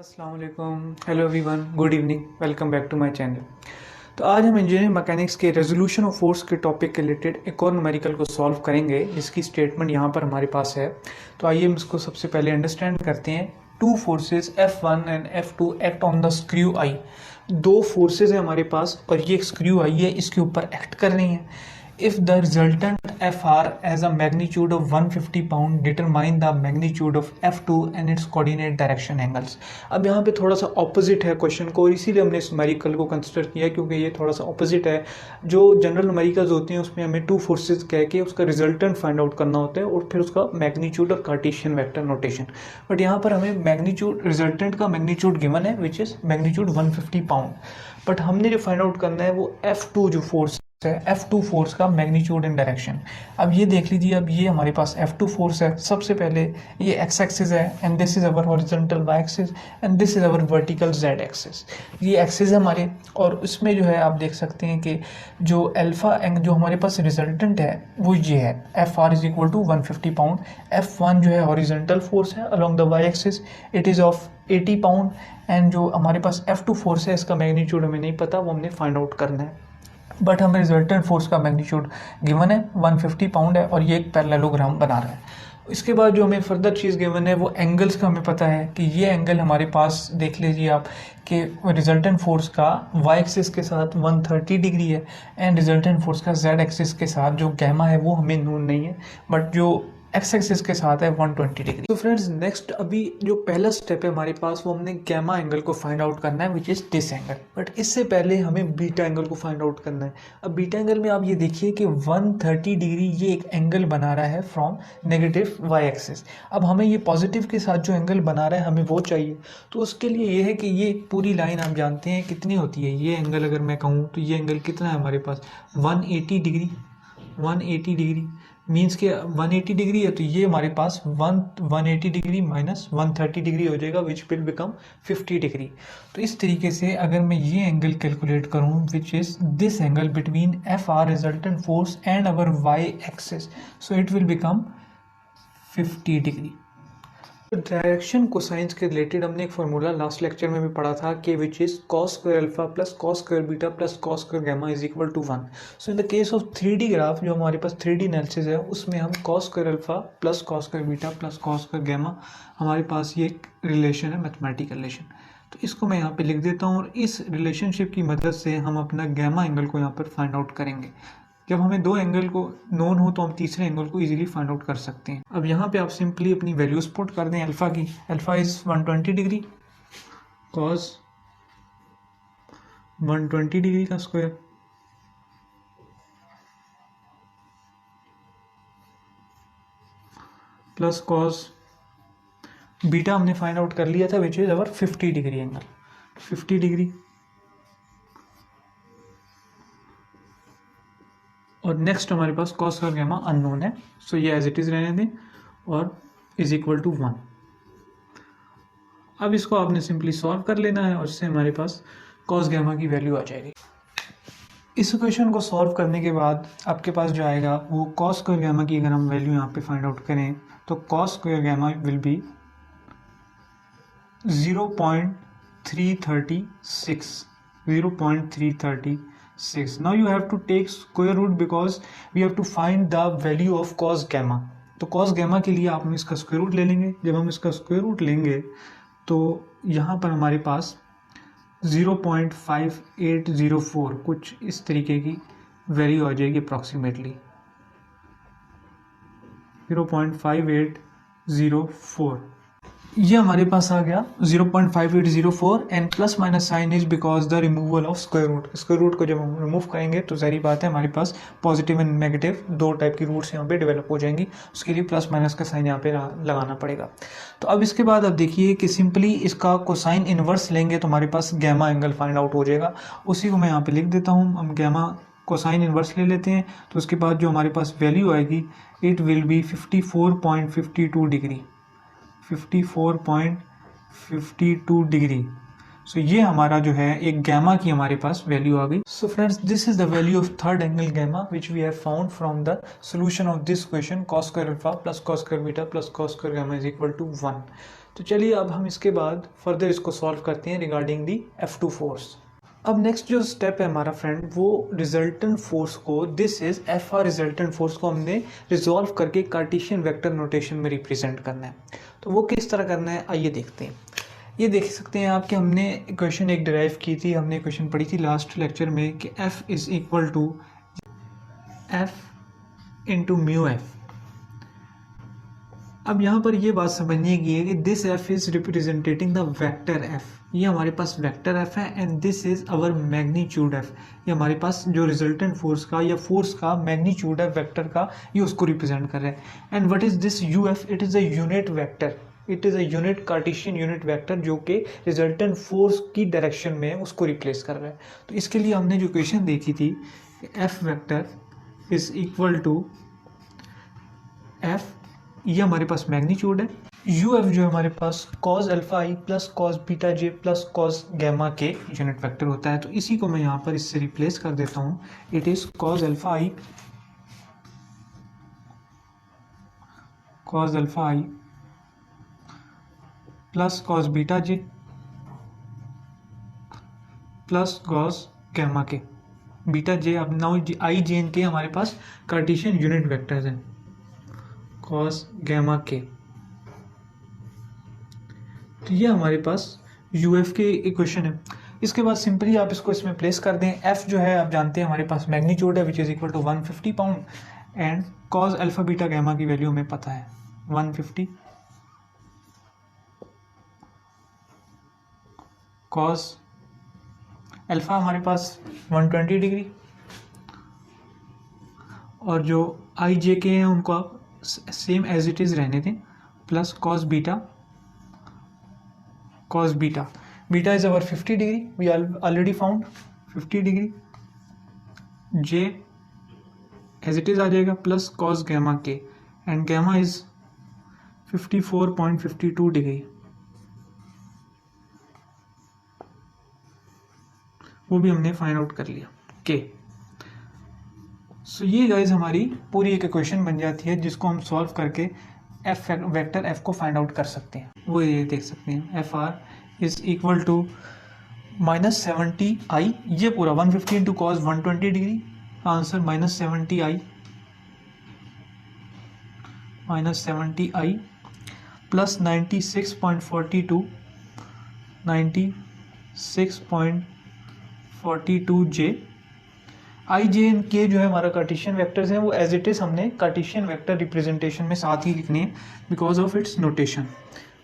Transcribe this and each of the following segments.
अस्सलाम वालेकुम, hello everyone, good evening, welcome back to my channel. तो आज हम इंजीनियरिंग मैकेनिक्स के रेजोल्यूशन ऑफ फोर्स के टॉपिक के रिलेटेड एक और न्यूमेरिकल को सॉल्व करेंगे जिसकी स्टेटमेंट यहाँ पर हमारे पास है। तो आइए हम इसको सबसे पहले अंडरस्टैंड करते हैं। Two forces F1 and F2 act on the screw eye. दो फोर्सेज है हमारे पास और ये एक स्क्रू आई है, इसके ऊपर एक्ट कर रही है। If the resultant Fr as a magnitude of 150 pound determine the magnitude of F2 and its coordinate direction angles। अब यहाँ पे थोड़ा सा ऑपोजिट है क्वेश्चन को और इसीलिए हमने इस न्यूमेरिकल को कंसिडर किया क्योंकि ये थोड़ा सा ऑपोजिट है। जो जनरल न्यूमेरिकल्स होते हैं उसमें हमें टू फोर्सेज कह के उसका रिजल्टेंट फाइंड आउट करना होता है और फिर उसका मैग्नीट्यूड और कार्टेशियन वेक्टर नोटेशन। बट यहाँ पर हमें मैग्नीट्यूड रिजल्टेंट का मैग्नीट्यूड गिवन है which is magnitude 150 pound. But हमने जो फाइंड आउट करना है वो F2 जो फोर्स है, F2 फोर्स का मैग्नीट्यूड एंड डायरेक्शन। अब ये देख लीजिए, अब ये हमारे पास F2 फोर्स है। सबसे पहले ये एक्स एक्सिस है and this is our horizontal Y axis and this is our vertical Z axis. ये एक्सिस है हमारे और इसमें जो है आप देख सकते हैं कि जो अल्फा एंग जो हमारे पास रिजल्टेंट है वो ये है Fr is equal to 150 pound. F1 जो है हॉरिजॉन्टल फोर्स है along the Y axis, it is of 80 pound. And जो हमारे पास F2 फोर्स है इसका मैग्नीट्यूड हमें नहीं पता, वो हमने फाइंड आउट करना है। बट हमें रिजल्टेंट फोर्स का मैग्नीट्यूड गिवन है 150 पाउंड है और ये एक पैरेललोग्राम बना रहा है। इसके बाद जो हमें फर्दर चीज़ गिवन है वो एंगल्स का हमें पता है कि ये एंगल हमारे पास देख लीजिए आप कि रिजल्टेंट फोर्स का वाई एक्सिस के साथ 130 डिग्री है एंड रिजल्टेंट फोर्स का जेड एक्सिस के साथ जो गैमा है वो हमें नोन नहीं है बट जो एक्स एक्सिस के साथ है 120 डिग्री। तो फ्रेंड्स नेक्स्ट अभी जो पहला स्टेप है हमारे पास वो हमने गैमा एंगल को फाइंड आउट करना है विच इज़ दिस एंगल। बट इससे पहले हमें बीटा एंगल को फाइंड आउट करना है। अब बीटा एंगल में आप ये देखिए कि 130 डिग्री ये एक एंगल बना रहा है फ्रॉम नेगेटिव वाई एक्सिस। अब हमें ये पॉजिटिव के साथ जो एंगल बना रहा है हमें वो चाहिए। तो उसके लिए ये है कि ये पूरी लाइन आप जानते हैं कितनी होती है। ये एंगल अगर मैं कहूँ तो ये एंगल कितना है हमारे पास 180 डिग्री। 180 डिग्री मीन्स के 180 डिग्री है तो ये हमारे पास 180 डिग्री माइनस 130 डिग्री हो जाएगा विच विल बिकम 50 डिग्री। तो इस तरीके से अगर मैं ये एंगल कैलकुलेट करूँ which is this angle between Fr resultant force and our Y axis, so it will become 50 degree. Direction cosines के रिलेटेड हमने एक फार्मूला लास्ट लेक्चर में भी पढ़ा था कि which is cos square alpha plus cos square beta plus cos square gamma is equal to 1। So in the case of 3D graph जो हमारे पास 3D एनालिसिस है उसमें हम cos square alpha plus cos square beta plus cos square gamma हमारे पास ये एक रिलेशन है, मैथमेटिकल रिलेशन। तो इसको मैं यहाँ पे लिख देता हूँ और इस रिलेशनशिप की मदद से हम अपना गैमा एंगल को यहाँ पर फाइंड आउट करेंगे। जब हमें दो एंगल को नोन हो तो हम तीसरे एंगल को इजीली फाइंड आउट कर सकते हैं। अब यहाँ पे आप सिंपली अपनी वैल्यूज पुट कर दें अल्फा की। Alpha is 120 degree, cos 120 degree का स्क्वायर प्लस कॉस बीटा हमने फाइंड आउट कर लिया था which is our 50 degree angle, 50 degree. और नेक्स्ट हमारे पास कॉस स्क्वायर गैमा अननोन है, सो ये एज इट इज रहने दें और इज इक्वल टू 1। अब इसको आपने सिंपली सॉल्व कर लेना है और इससे हमारे पास कॉस गैमा की वैल्यू आ जाएगी। इस इक्वेशन को सॉल्व करने के बाद आपके पास जो आएगा वो कॉस स्क्वायर गैमा की अगर हम वैल्यू यहाँ पे फाइंड आउट करें तो cos square gamma will be 0.336। 0.336। Now you have to take square root because we have to find the value of cos gamma। तो cos gamma के लिए आप हम इसका स्क्वायर रूट ले लेंगे। जब हम इसका स्क्वायर रूट लेंगे तो यहाँ पर हमारे पास 0.5804 कुछ इस तरीके की वैल्यू आ जाएगी अप्रॉक्सीमेटली 0.5804। ये हमारे पास आ गया 0.5804 and plus minus sign is because the removal of square root. Square root को जब हम रिमूव करेंगे तो सारी बात है हमारे पास पॉजिटिव एंड नेगेटिव दो टाइप की रूट्स यहाँ पे डेवलप हो जाएंगी। उसके लिए प्लस माइनस का साइन यहाँ पे लगाना पड़ेगा। तो अब इसके बाद अब देखिए कि सिंपली इसका कोसाइन इनवर्स लेंगे तो हमारे पास गैमा एंगल फाइंड आउट हो जाएगा। उसी को मैं यहाँ पे लिख देता हूँ। हम गैमा कोसाइन इनवर्स ले लेते हैं तो उसके बाद जो हमारे पास वैल्यू आएगी it will be 54.52 degree, 54.52 degree. So ये हमारा जो है एक गैमा की हमारे पास वैल्यू आ गई। So friends this is the value of third angle gamma which we have found from the solution of this question cos square alpha plus cos square beta plus cos square gamma is equal to 1। तो चलिए अब हम इसके बाद further इसको solve करते हैं regarding the F2 force. अब नेक्स्ट जो स्टेप है हमारा फ्रेंड, वो रिजल्टेंट फोर्स को, this is FR resultant force को हमने रिजॉल्व करके कार्टेशियन वेक्टर नोटेशन में रिप्रेजेंट करना है। तो वो किस तरह करना है आइए देखते हैं। ये देख सकते हैं आप कि हमने इक्वेशन एक डिराइव की थी, हमने इक्वेशन पढ़ी थी लास्ट लेक्चर में कि F is equal to F into mu F. अब यहाँ पर ये बात समझने की है कि this F is representing the vector F, ये हमारे पास वेक्टर F है, and this is our magnitude F, ये हमारे पास जो रिजल्टेंट फोर्स का या फोर्स का मैग्नीट्यूड है वेक्टर का, ये उसको रिप्रेजेंट कर रहा है। And what is this UF? It is a unit vector, it is a unit Cartesian unit vector जो कि रिजल्टेंट फोर्स की डायरेक्शन में उसको रिप्लेस कर रहा है। तो इसके लिए हमने जो इक्वेशन देखी थी F vector is equal to F, ये हमारे पास मैग्नीट्यूड है, UF जो है हमारे पास cos alpha i plus cos beta j plus cos gamma के यूनिट वेक्टर होता है। तो इसी को मैं यहाँ पर इससे रिप्लेस कर देता हूँ। It is cos alpha i plus cos beta j plus cos gamma के। बीटा j, अब नाउ i j के हमारे पास कार्टेशियन यूनिट वेक्टर्स हैं, cos गैमा के। तो ये हमारे पास UF के इक्वेशन है। इसके बाद सिंपली आप इसको इसमें प्लेस कर दें। F जो है आप जानते हैं हमारे पास मैग्नीट्यूड है which is equal to 150 pound, and cos alpha beta gamma की वैल्यू हमें पता है 150 cos अल्फा हमारे पास 120 डिग्री, और जो i j के हैं उनको आप सेम एज इट इज रहने दें, plus cos beta is our 50 degree, we already found 50 degree, j as it is आ जाएगा, प्लस cos गैमा के, एंड गैमा इज 54.52 डिग्री, वो भी हमने फाइंड आउट कर लिया के। सो ये गाइज हमारी पूरी एक इक्वेशन बन जाती है जिसको हम सॉल्व करके F वेक्टर F को फाइंड आउट कर सकते हैं। वो ये देख सकते हैं FR is equal to -70i, ये पूरा 150 into cos 120 degree, answer -70i plus 96.42 j। i j and k जो है हमारा कार्टेशियन वेक्टर्स हैं, वो एज इट इज हमने कार्टेशियन वेक्टर रिप्रेजेंटेशन में साथ ही लिखने हैं because of its notation.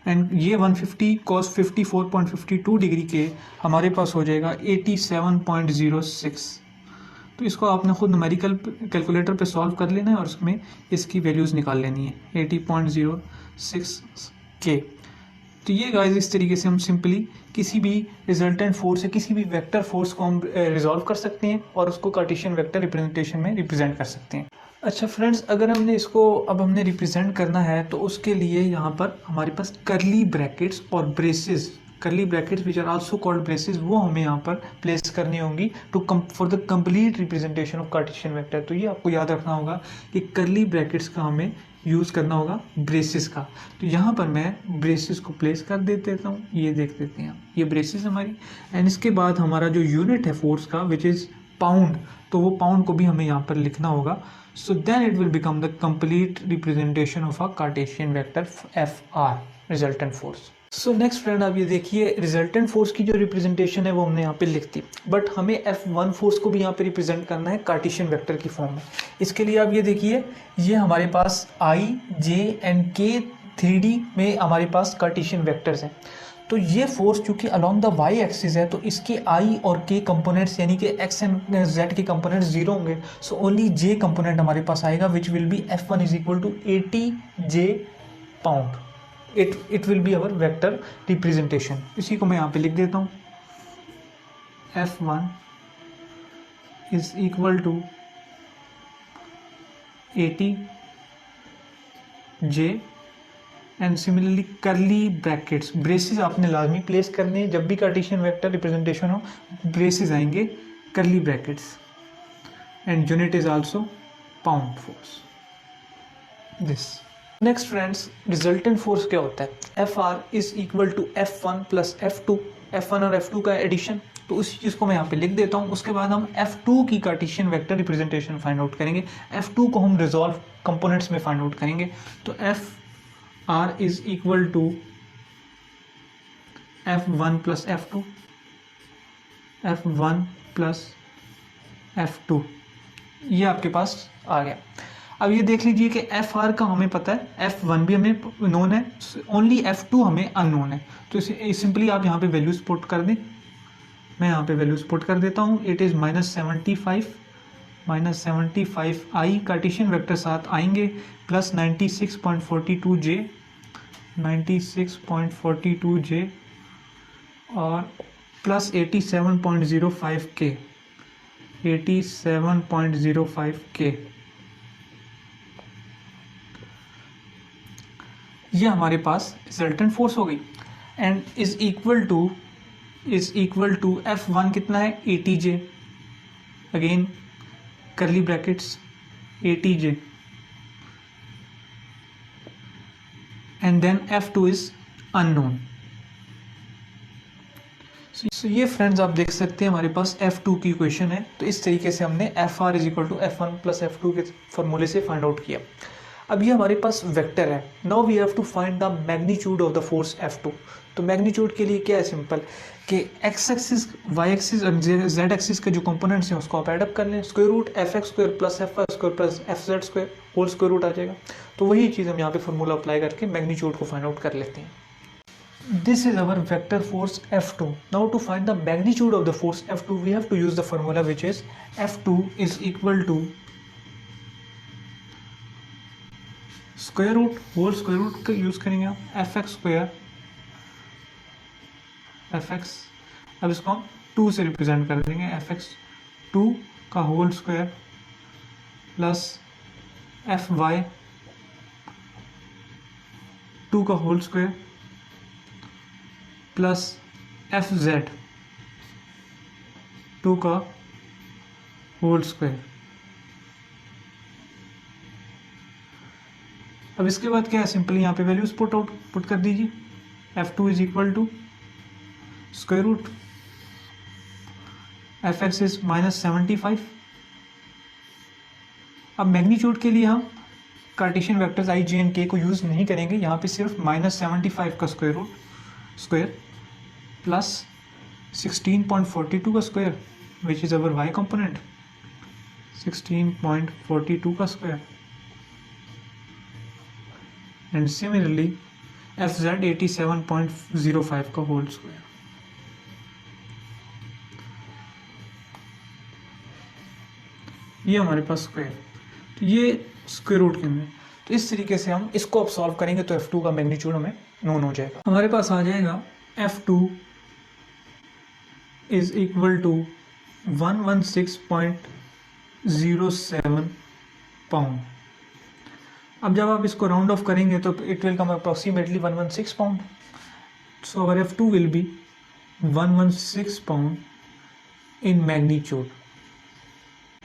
And ये 150 cos 54.52 डिग्री के हमारे पास हो जाएगा 87.06। तो इसको आपने खुद न्यूमेरिकल कैलकुलेटर पे सॉल्व कर लेना है और उसमें इसकी वैल्यूज़ निकाल लेनी है 80.06 के। तो ये गाइस इस तरीके से हम सिंपली किसी भी रिजल्टेंट फोर्स या किसी भी वेक्टर फोर्स को हम रिजॉल्व कर सकते हैं और उसको कार्टेशियन वेक्टर रिप्रेजेंटेशन में रिप्रेजेंट कर सकते हैं। अच्छा फ्रेंड्स, अगर हमने इसको अब हमने रिप्रेजेंट करना है तो उसके लिए यहाँ पर हमारे पास करली ब्रैकेट्स और braces, curly brackets which are also called braces, वो हमें यहाँ पर प्लेस करनी होंगी to for the complete representation of Cartesian vector. तो ये आपको याद रखना होगा कि करली ब्रैकेट्स का हमें यूज़ करना होगा ब्रेसेस का। तो यहाँ पर मैं ब्रेसेस को प्लेस कर देता हूँ, ये देख देते हैं ये ब्रेसेस हमारी। एंड इसके बाद हमारा जो यूनिट है फोर्स का विच इज़ पाउंड, तो वो पाउंड को भी हमें यहाँ पर लिखना होगा। So then it will become the complete representation of a Cartesian vector FR resultant force. So next friend, आप ये देखिए रिजल्टेंट फोर्स की जो रिप्रेजेंटेशन है वो हमने यहाँ पे लिख दी, बट हमें F1 फोर्स को भी यहाँ पे रिप्रेजेंट करना है कार्टेशियन वेक्टर की फॉर्म में। इसके लिए आप ये देखिए, ये हमारे पास I, J and K 3D में हमारे पास कार्टेशियन वेक्टर्स हैं। तो ये फोर्स चूंकि अलॉन्ग द y एक्सिस है तो इसके I और K कंपोनेंट्स यानी कि x एंड z के कंपोनेंट्स जीरो होंगे। सो ओनली J कंपोनेंट हमारे पास आएगा which will be F1 is equal to 80 J pound. It will be our vector representation. इसी को मैं यहाँ पे लिख देता हूँ, F1 is equal to 80 J and similarly curly brackets, braces आपने लाजमी प्लेस करने हैं जब भी कार्टेशियन वेक्टर रिप्रेजेंटेशन हो, ब्रेसेस आएंगे curly brackets, and unit is also pound force this. Next friends, resultant force क्या होता है? F R is equal to F one plus F two, F one और एफ टू का addition. तो उसी चीज़ को मैं यहाँ पे लिख देता हूँ। उसके बाद हम एफ टू की Cartesian vector representation find out करेंगे। एफ टू को हम रिजॉल्व कंपोनेंट्स में फाइंड आउट करेंगे। तो F R is equal to F one plus F two, F one plus F two, ये आपके पास आ गया। अब ये देख लीजिए कि एफ आर का हमें पता है, एफ वन भी हमें नोन है, ओनली एफ टू हमें अननोन है। तो इसे सिंपली आप यहाँ पे वैल्यूज पुट कर दें। मैं यहाँ पे वैल्यूज पुट कर देता हूँ। It is -75 I Cartesian vector साथ आएंगे, प्लस 96.42 जे, 96.42 जे और प्लस 87.05 के, 87.05 के। ये हमारे पास रिजल्टेंट फोर्स हो गई and is equal to F one कितना है? 80 J, again curly brackets 80 J, and then F two is unknown. So ये फ्रेंड्स आप देख सकते हैं हमारे पास F2 की इक्वेशन है। तो इस तरीके से हमने F R is equal to F one plus F two के फॉर्मूले से फाइंड आउट किया। अब ये हमारे पास वेक्टर है। Now we have to find the magnitude of the force F2। तो मैग्नीट्यूड के लिए क्या है? सिंपल कि एक्स एक्सिस, वाई एक्सिस और जेड एक्सिस के जो कंपोनेंट्स हैं उसको आप एडअप कर लें। Square root F X square plus F Y square plus F Z square whole square root आ जाएगा। तो वही चीज़ हम यहाँ पे फॉर्मूला अप्लाई करके मैग्नीट्यूड को फाइंड आउट कर लेते हैं। This is our vector force F2. Now to find the magnitude of the force F2, we have to use the formula which is F2 is equal to square root, whole square root का use करेंगे आप, fx square, fx, अब इसको हम 2 से represent कर देंगे, fx 2 का होल स्क्वायर प्लस fy 2 का whole square plus F Z 2 का होल स्क्वायर। अब इसके बाद क्या है? सिंपली यहाँ पे वैल्यूज पुट कर दीजिए। F2 is equal to square root F X is -75। अब मैग्नीट्यूड के लिए हम Cartesian vectors I J and K को यूज़ नहीं करेंगे। यहाँ पे सिर्फ -75 का स्क्वायर प्लस 16.42 का square which is our Y component, 16.42 का square and similarly F Z 87.05 का होल स्क्वायर। ये हमारे पास स्क्वायर, तो ये स्क्वायर रूट के अंदर। तो इस तरीके से हम इसको अब सॉल्व करेंगे तो F2 का मैग्नीट्यूड हमें नोन हो जाएगा। हमारे पास आ जाएगा F2 is equal to 116.07 pound. अब जब आप इसको राउंड ऑफ करेंगे तो it will come approximately 116 pound. So our F2 will be 116 pound in magnitude.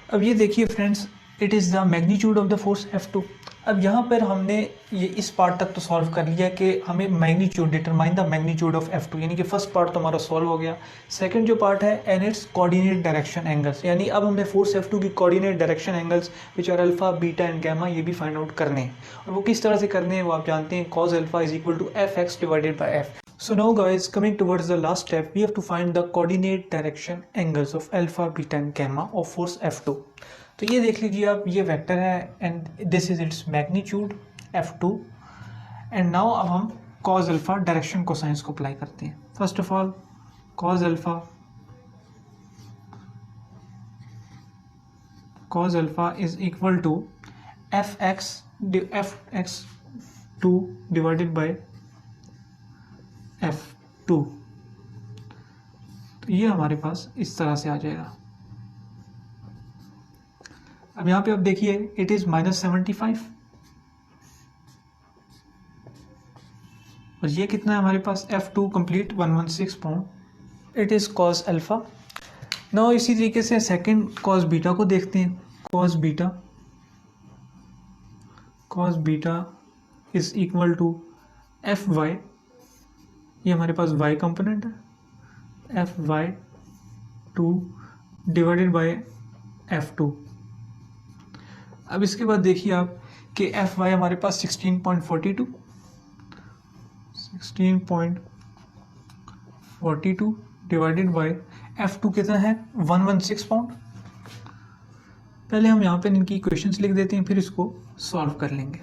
अब ये देखिए friends, it is the magnitude of the force F2। अब यहाँ पर हमने ये इस पार्ट तक तो सॉल्व कर लिया कि हमें magnitude, determine the magnitude of F2, यानी कि फर्स्ट पार्ट तो हमारा सॉल्व हो गया। सेकंड जो पार्ट है and its coordinate direction angles, यानी अब हमें फोर्स F2 की coordinate direction angles which are alpha, beta and gamma, ये भी फाइंड आउट करने हैं। और वो किस तरह से करने हैं वो आप जानते हैं, cos alpha is equal to F X divided by F. So now guys, coming towards the last step, we have to find the coordinate direction angles of alpha, beta and gamma of force F2. तो ये देख लीजिए आप, ये vector है and this is its magnitude F2। And now अब हम cos alpha direction cosines को अप्लाई करते हैं। First of all cos alpha is equal to F X 2 divided by F2। तो ये हमारे पास इस तरह से आ जाएगा। अब यहाँ पे आप देखिए इट इज -75 और ये कितना है हमारे पास F2 complete 116 pound. It is cos alpha. Now इसी तरीके से सेकंड cos बीटा को देखते हैं। cos beta is equal to F Y, ये हमारे पास वाई कंपोनेंट है, F Y two divided by F two. अब इसके बाद देखिए आप कि एफ वाई हमारे पास 16.42 डिवाइडेड बाय एफ टू कितना है 116 पाउंड। पहले हम यहाँ पे इनकी इक्वेशंस लिख देते हैं, फिर इसको सॉल्व कर लेंगे।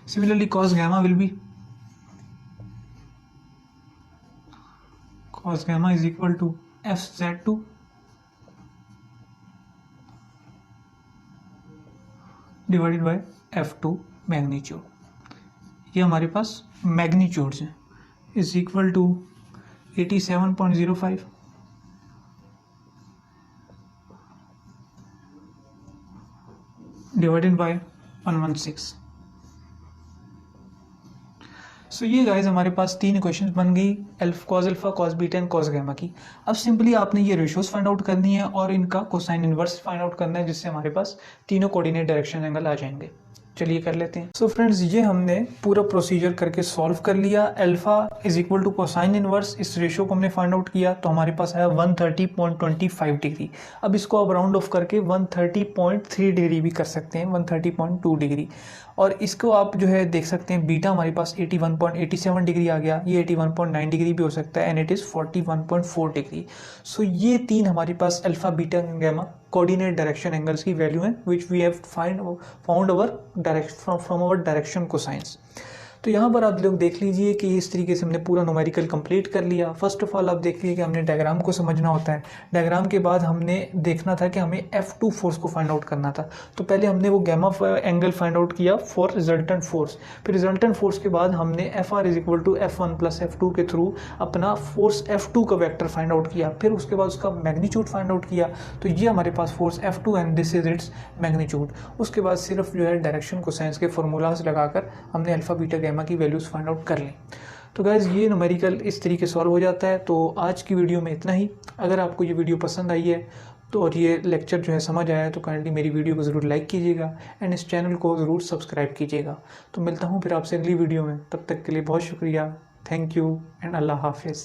Similarly cos gamma will be cos gamma is equal to fz2 divided by f2 magnitude, ये हमारे पास मैग्नीट्यूड्स हैं, is equal to 87.05 divided by 116। So ये गाइज हमारे पास तीन इक्वेशंस बन गई, cos alpha, cos beta and cos gamma की। अब सिंपली आपने ये रेशियोज फाइंड आउट करनी है और इनका कोसाइन इनवर्स फाइंड आउट करना है, जिससे हमारे पास तीनों कोऑर्डिनेट डायरेक्शन एंगल आ जाएंगे। चलिए कर लेते हैं। सो फ्रेंड्स, ये हमने पूरा प्रोसीजर करके सॉल्व कर लिया। Alpha is equal to cosine inverse, इस रेशियो को हमने फाइंड आउट किया तो हमारे पास आया 130.25 डिग्री। अब इसको आप राउंड ऑफ करके 130.3 डिग्री भी कर सकते हैं, 130.2 डिग्री। और इसको आप जो है देख सकते हैं, बीटा हमारे पास 81.87 डिग्री आ गया, ये 81.9 डिग्री भी हो सकता है, and it is 41.4 degree. So ये तीन हमारे पास alpha beta gamma coordinate direction angles की वैल्यू है, which we have found our direction from our direction cosines. तो यहाँ पर आप लोग देख लीजिए कि इस तरीके से हमने पूरा न्यूमेरिकल कंप्लीट कर लिया। फर्स्ट ऑफ ऑल आप देखिए कि हमने डायग्राम को समझना होता है। डायग्राम के बाद हमने देखना था कि हमें F2 फोर्स को फाइंड आउट करना था। तो पहले हमने वो गैमा एंगल फाइंड आउट किया फॉर रिजल्टेंट फोर्स। फिर रिजल्टेंट फोर्स के बाद हमने FR is equal to F1 plus F2 के थ्रू अपना फोर्स F2 का वेक्टर फाइंड आउट किया। फिर उसके बाद उसका मैग्नीट्यूड फाइंड आउट किया, तो ये हमारे पास force F2 and this is its magnitude. उसके बाद सिर्फ जो है डायरेक्शन कोसाइंस के फॉर्मूलाज लगाकर हमने अल्फा बीटा गैमा की वैल्यूज फाइंड आउट कर लें। तो गाइज ये न्यूमेरिकल इस तरीके सॉल्व हो जाता है। तो आज की वीडियो में इतना ही। अगर आपको ये वीडियो पसंद आई है तो और ये लेक्चर जो है समझ आया है तो काइंडली मेरी वीडियो को ज़रूर लाइक कीजिएगा एंड इस चैनल को ज़रूर सब्सक्राइब कीजिएगा। तो मिलता हूँ फिर आपसे अगली वीडियो में, तब तक के लिए बहुत शुक्रिया, थैंक यू एंड अल्लाह हाफिज़।